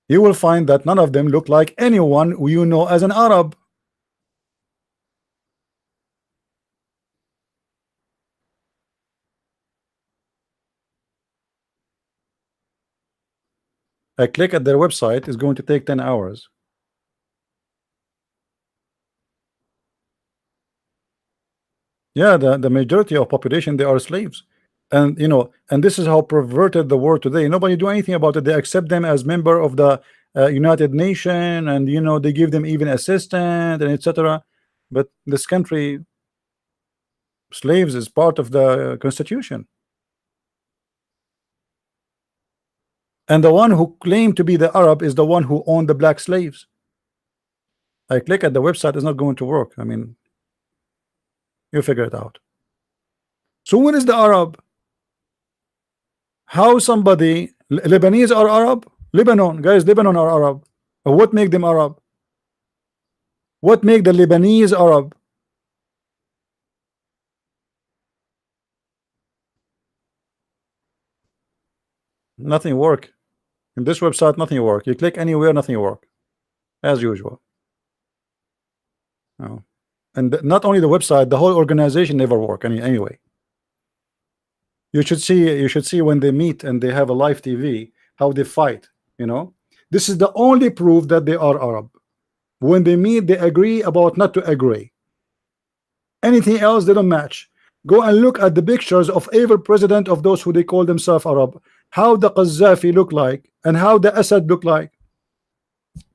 you will find that none of them look like anyone you know as an Arab. I click at their website, it's going to take 10 hours. Yeah, the majority of population, they are slaves. And you know, and this is how perverted the world today. Nobody do anything about it. They accept them as member of the United Nation, and you know, they give them even assistant and etc. But this country, slaves is part of the constitution. And the one who claimed to be the Arab is the one who owned the black slaves. I click at the website, it's not going to work. I mean, you figure it out. So when is the Arab? How somebody, Lebanese are Arab? Lebanon, guys, Lebanon are Arab. What make them Arab? What make the Lebanese Arab? Nothing work. In this website, nothing work. You click anywhere, nothing work. As usual. Oh. And not only the website, the whole organization never work anyway. You should see when they meet and they have a live TV, how they fight, you know. This is the only proof that they are Arab. When they meet, they agree about not to agree. Anything else, they don't match. Go and look at the pictures of every president of those who they call themselves Arab. How the Qaddafi look like and how the Assad look like.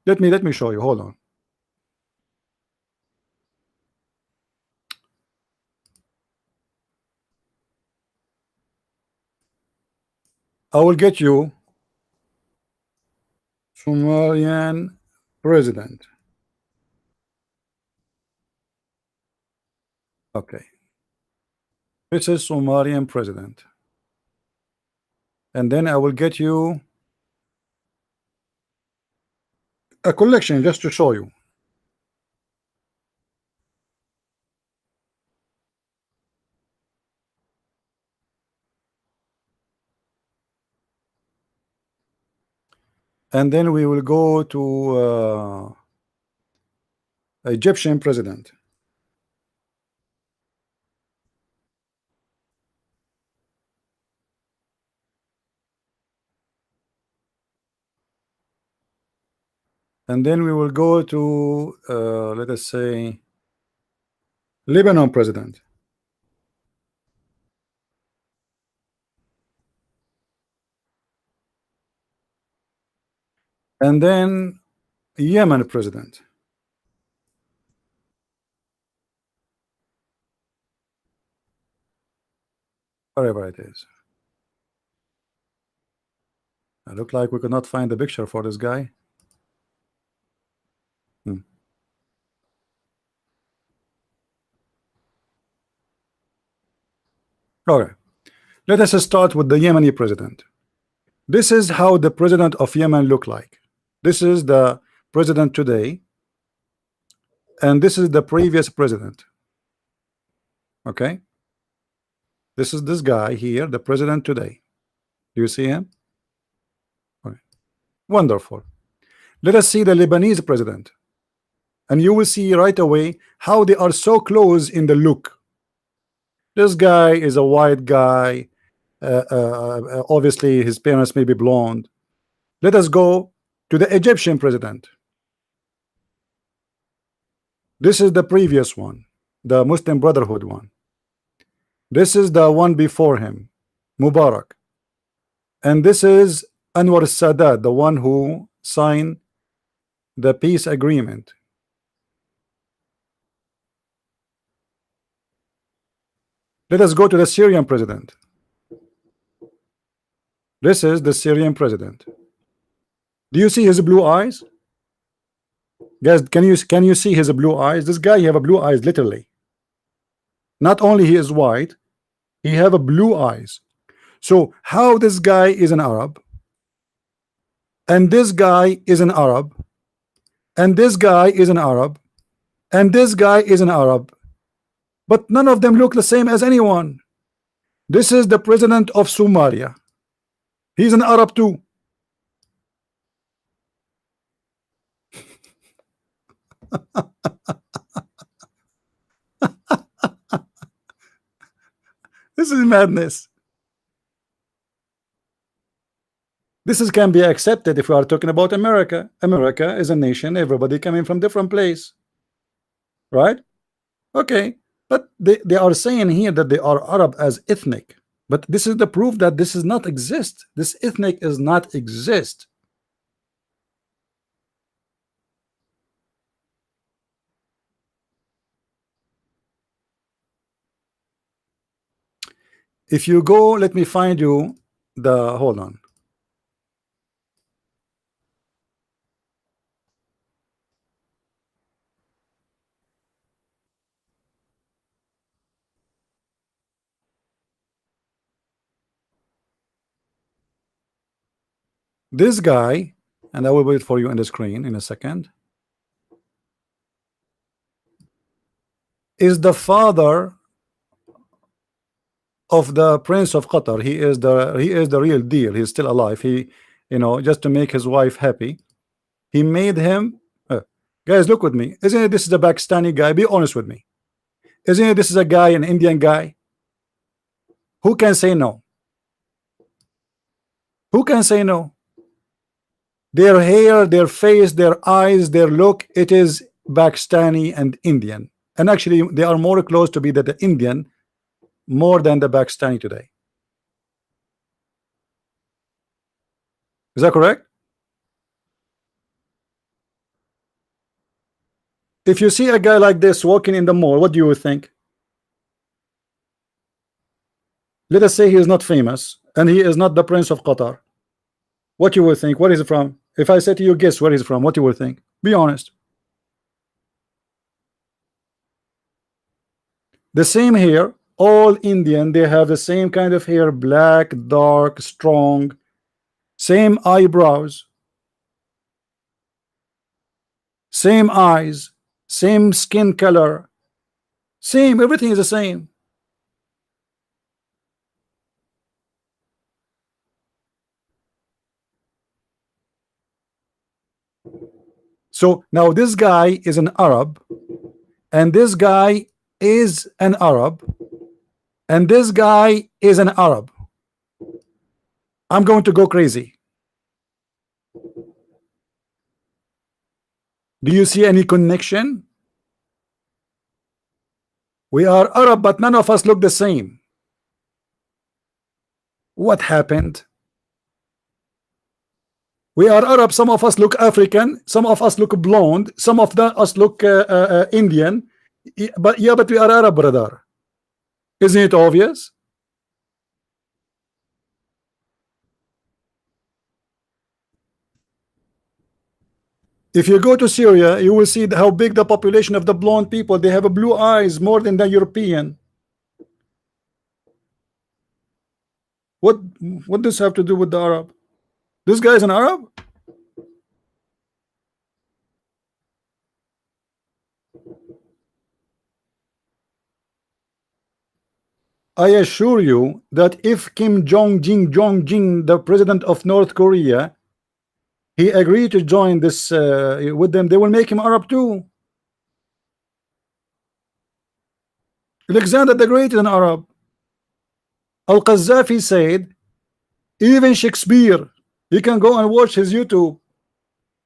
Let me show you. Hold on. I will get you Somalian president. Okay, this is Somalian president, and then I will get you a collection just to show you. And then we will go to Egyptian president. And then we will go to let us say Lebanon president. And then Yemen president. Wherever it is. It looked like we could not find the picture for this guy. Okay, let us start with the Yemeni president. This is how the president of Yemen look like. This is the president today, and this is the previous president. Okay, this is this guy here, the president today. Do you see him? Okay. Wonderful. Let us see the Lebanese president, and you will see right away how they are so close in the look. This guy is a white guy. Obviously, his parents may be blonde. Let us go to the Egyptian president. This is the previous one, the Muslim Brotherhood one. This is the one before him, Mubarak. And this is Anwar Sadat, the one who signed the peace agreement. Let us go to the Syrian president. This is the Syrian president. Do you see his blue eyes? Guys, can you see his blue eyes? This guy, he have a blue eyes, literally. Not only he is white, he have a blue eyes. So how this guy is an Arab, and this guy is an Arab, and this guy is an Arab, and this guy is an Arab, but none of them look the same as anyone. This is the president of Somalia. He's an Arab too. This is madness. This is can be accepted if we are talking about America. America is a nation, everybody coming from different place, right? Okay, but they are saying here that they are Arab as ethnic, but this is the proof that this is not exist. This ethnic is not exist. If you go, let me find you the, hold on. This guy, and I will wait for you on the screen in a second, is the father of the Prince of Qatar. He is the real deal. He's still alive. He, you know, just to make his wife happy, he made him. Guys, look with me. Isn't it this is a Pakistani guy? Be honest with me. Isn't it this is a guy, an Indian guy? Who can say no? Who can say no? Their hair, their face, their eyes, their look, it is Pakistani and Indian. And actually, they are more close to be the Indian more than the Pakistani today. Is that correct? If you see a guy like this walking in the mall, what do you think? Let us say he is not famous and he is not the Prince of Qatar. What you will think? Where is he from? If I say to you, guess where he's from, what you will think? Be honest. The same here. All Indian, they have the same kind of hair, black, dark, strong, same eyebrows, same eyes, same skin color, same, everything is the same. So now this guy is an Arab, and this guy is an Arab, and this guy is an Arab. I'm going to go crazy. Do you see any connection? We are Arab, but none of us look the same. What happened? We are Arab. Some of us look African. Some of us look blonde. Some of us look Indian. But yeah, but we are Arab, brother. Isn't it obvious? If you go to Syria, you will see how big the population of the blonde people. They have blue eyes more than the European. What does this have to do with the Arab? This guy is an Arab? I assure you that if Kim Jong-jin, the president of North Korea, he agreed to join this with them, they will make him Arab too. Alexander the Great is an Arab. Al-Qaddafi said, even Shakespeare, you can go and watch his YouTube.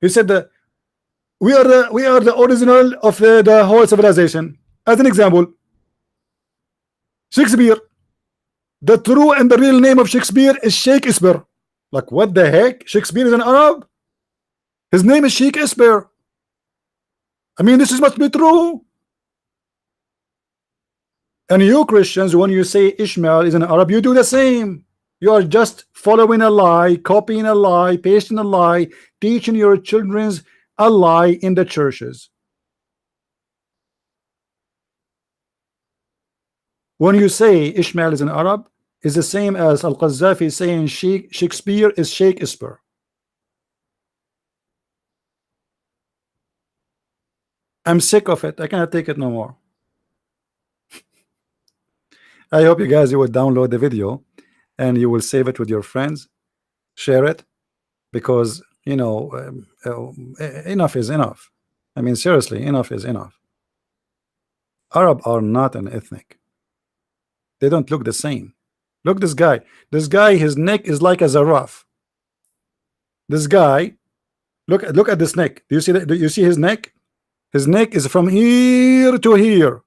He said that we are the original of the whole civilization. As an example, Shakespeare, the true and the real name of Shakespeare is Shakespeare. Like, what the heck? Shakespeare is an Arab? His name is Shakespeare. I mean, this must be true. And you Christians, when you say Ishmael is an Arab, you do the same. You are just following a lie, copying a lie, pasting a lie, teaching your children a lie in the churches. When you say Ishmael is an Arab, is the same as Al-Qaddafi saying Shakespeare is Shakespeare. I'm sick of it. I cannot take it no more. I hope you guys will download the video and you will save it with your friends, share it, because you know enough is enough. I mean, seriously, enough is enough. Arab are not an ethnic. They don't look the same. Look, this guy, his neck is like a giraffe. This guy, look at this neck. Do you see that? Do you see his neck? His neck is from here to here.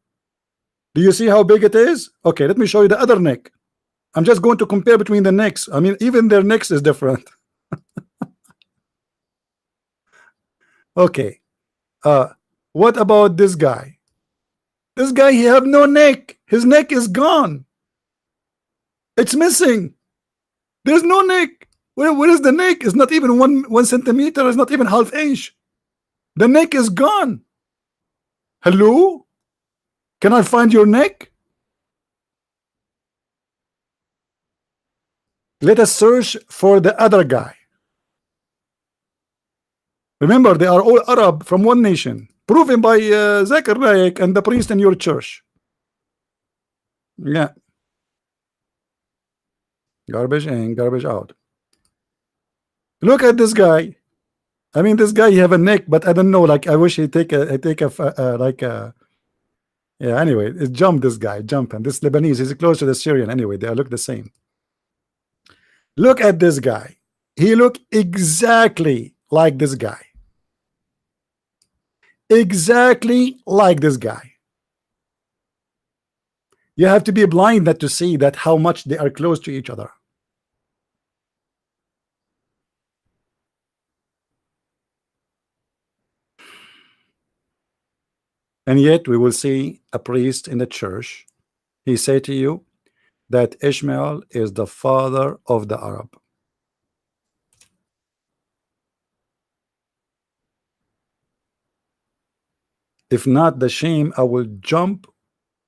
Do you see how big it is? Okay, let me show you the other neck. I'm just going to compare between the necks. I mean, even their necks is different. Okay. What about this guy? This guy, he have no neck. His neck is gone. It's missing. There's no neck. Where is the neck? It's not even one centimeter. It's not even half inch. The neck is gone. Hello? Can I find your neck? Let us search for the other guy. Remember, they are all Arab from one nation, proven by Zakir Naik and the priest in your church. Yeah. Garbage in, garbage out. Look at this guy. I mean, this guy, he have a neck, but I don't know. Like, I wish he take a like a. Yeah. Anyway, it jumped. This guy jumping. This Lebanese is close to the Syrian. Anyway, they look the same. Look at this guy. He look exactly like this guy. Exactly like this guy. You have to be blind not to see that how much they are close to each other. And yet we will see a priest in the church, he say to you that Ishmael is the father of the Arab. If not the shame, I will jump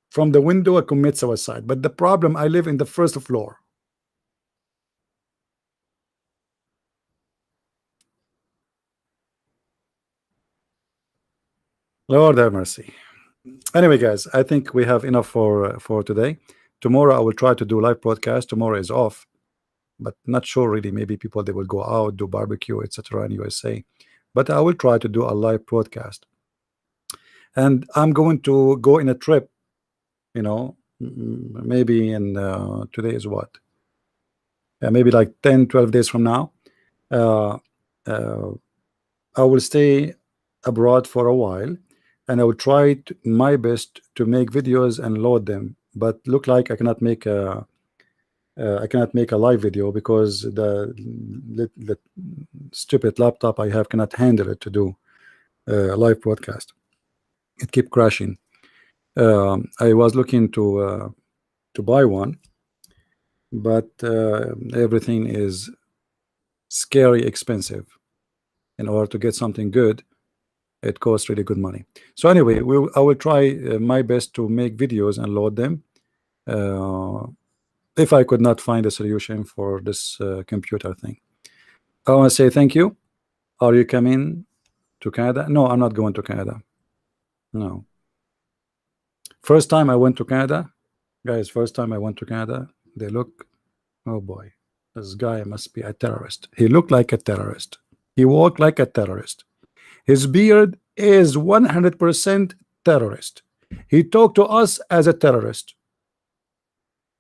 from the window and commit suicide. But the problem, I live in the first floor. Lord have mercy. Anyway, guys, I think we have enough for today. Tomorrow I will try to do live broadcast. Tomorrow is off, but not sure really. Maybe people, they will go out, do barbecue, etc. in USA. But I will try to do a live broadcast. And I'm going to go in a trip, maybe in today is what? Maybe like 10-12 days from now. Uh, uh, I will stay abroad for a while, and I will try my best to make videos and load them. But look like I cannot make a live video because the stupid laptop I have cannot handle it to do a live broadcast. It keep crashing. I was looking to buy one, but everything is scary expensive. In order to get something good, it costs really good money. So anyway, I will try my best to make videos and load them. If I could not find a solution for this computer thing, I want to say thank you. Are you coming to Canada? No, I'm not going to Canada. No. First time I went to Canada, guys, first time I went to Canada, they look, oh boy, this guy must be a terrorist. He looked like a terrorist. He walked like a terrorist. His beard is 100% terrorist. He talked to us as a terrorist.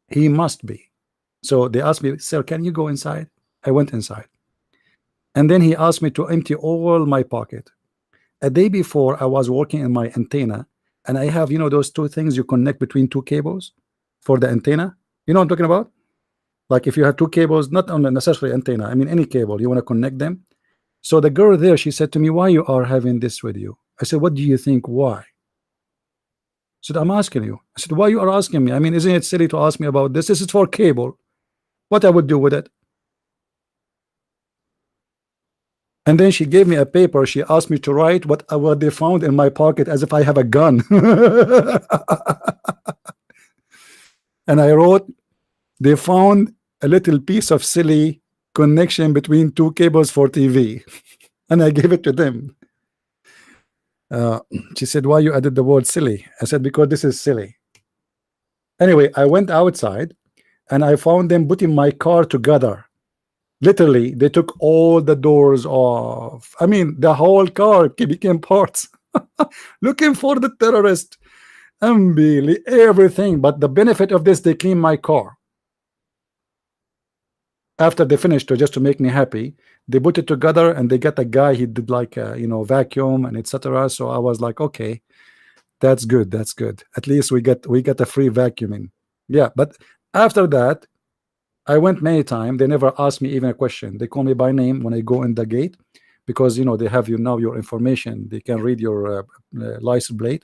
He must be. So they asked me, sir, can you go inside? I went inside. And then he asked me to empty all my pocket. A day before, I was working in my antenna, and I have, those two things you connect between two cables for the antenna. You know what I'm talking about? Like if you have two cables, not on necessarily antenna, I mean any cable, you want to connect them. So the girl there, she said to me, why you are having this with you? I said, what do you think? Why? I said, I'm asking you. I said, why you are asking me? I mean, isn't it silly to ask me about this? This is for cable. What I would do with it? And then she gave me a paper. She asked me to write what they found in my pocket as if I have a gun. And I wrote, they found a little piece of silly connection between two cables for TV. And I gave it to them. She said, why you added the word silly? I said, because this is silly. Anyway, I went outside and I found them putting my car together. Literally, they took all the doors off. I mean, the whole car became parts. Looking for the terrorist. Everything. But the benefit of this, they cleaned my car. After they finished, just to make me happy, they put it together and they got a guy. He did like vacuum and etc. So I was like, okay, that's good. That's good. At least we get a free vacuuming. Yeah. But after that, I went many times. They never asked me even a question. They call me by name when I go in the gate, because they have your information. They can read your license plate.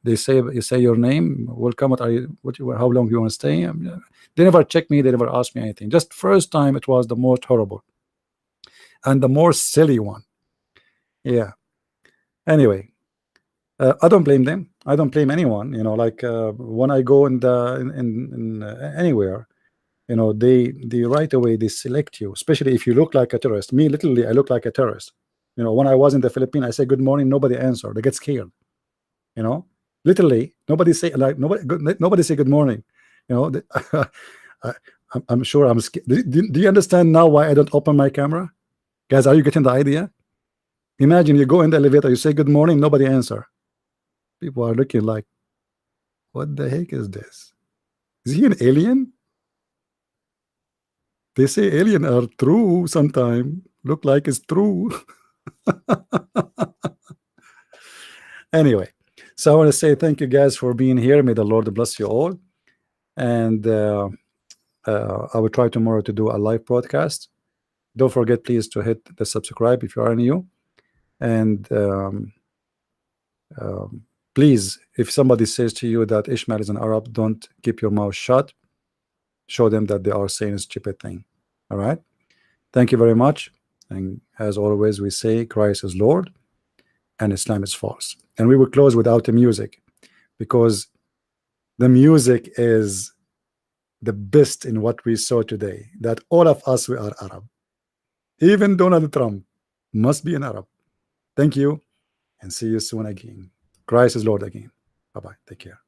They say you say your name. Welcome. How long you want to stay? They never check me. They never ask me anything. Just first time, it was the most horrible and the more silly one. Yeah. Anyway, I don't blame them. I don't blame anyone. Like when I go in anywhere, they right away they select you, especially if you look like a terrorist. Me, literally, I look like a terrorist. When I was in the Philippines, I say good morning, nobody answered. They get scared. Literally, nobody say good morning. I'm sure I'm scared. Do you understand now why I don't open my camera? Guys, are you getting the idea? Imagine you go in the elevator, you say good morning, nobody answer. People are looking like, what the heck is this? Is he an alien? They say alien are true sometime. Look like it's true. Anyway, so I want to say thank you guys for being here. May the Lord bless you all. And I will try tomorrow to do a live broadcast. Don't forget, please, to hit the subscribe if you are new. And Please, if somebody says to you that Ishmael is an Arab, don't keep your mouth shut. Show them that they are saying a stupid thing. All right. Thank you very much. And as always, we say Christ is Lord and Islam is false. And we will close without the music, because the music is the best in what we saw today, that all of us, we are Arab. Even Donald Trump must be an Arab. Thank you, and see you soon again. Christ is Lord again. Bye-bye. Take care.